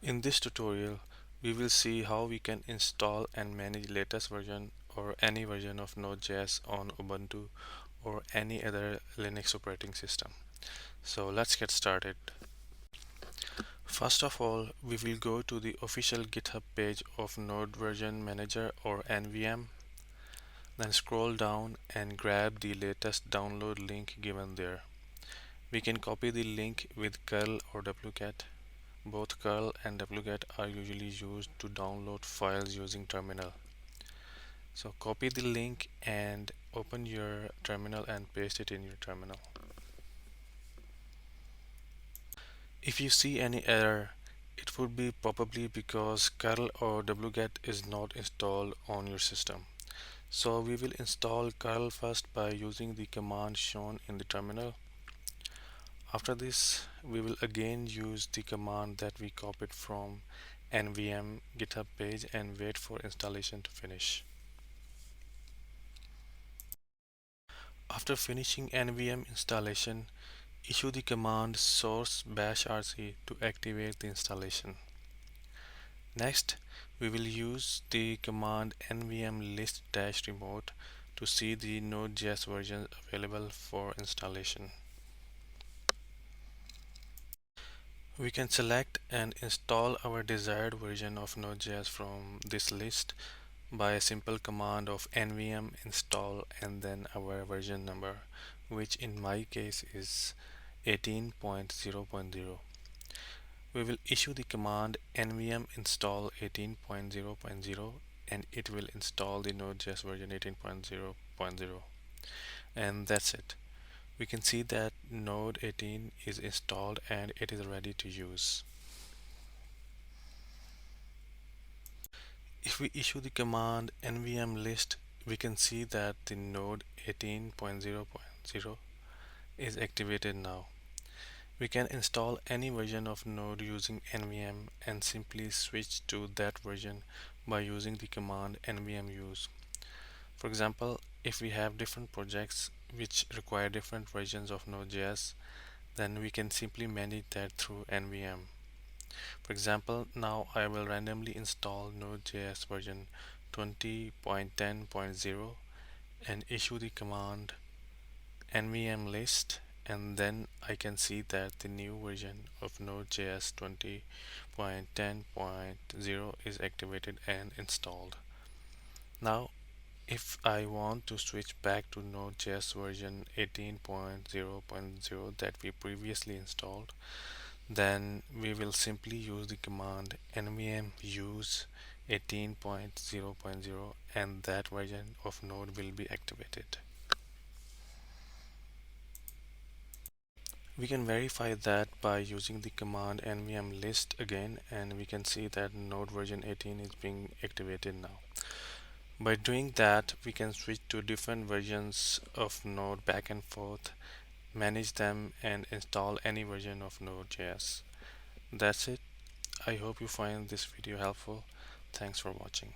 In this tutorial, we will see how we can install and manage latest version or any version of Node.js on Ubuntu or any other Linux operating system. So let's get started. First of all, we will go to the official GitHub page of Node Version Manager or NVM. Then scroll down and grab the latest download link given there. We can copy the link with curl or wget. Both curl and wget are usually used to download files using terminal. So copy the link and open your terminal and paste it in your terminal. If you see any error, it would be probably because curl or wget is not installed on your system. So we will install curl first by using the command shown in the terminal. After this, we will again use the command that we copied from NVM GitHub page and wait for installation to finish. After finishing NVM installation, issue the command source bashrc to activate the installation. Next, we will use the command nvm list-remote to see the Node.js versions available for installation. We can select and install our desired version of Node.js from this list by a simple command of nvm install and then our version number, which in my case is 18.0.0. We will issue the command nvm install 18.0.0 and it will install the Node.js version 18.0.0, and that's it. We can see that Node 18 is installed and it is ready to use. If we issue the command nvm list, we can see that the Node 18.0.0 is activated now. We can install any version of Node using nvm and simply switch to that version by using the command nvm use. For example, if we have different projects which require different versions of Node.js, then we can simply manage that through nvm. For example, now I will randomly install Node.js version 20.10.0 and issue the command nvm list, and then I can see that the new version of Node.js 20.10.0 is activated and installed. Now, if I want to switch back to Node.js version 18.0.0 that we previously installed, then we will simply use the command nvm use 18.0.0 and that version of Node will be activated. We can verify that by using the command nvm list again, and we can see that Node version 18 is being activated now. By doing that, we can switch to different versions of Node back and forth, manage them, and install any version of Node.js. That's it. I hope you find this video helpful. Thanks for watching.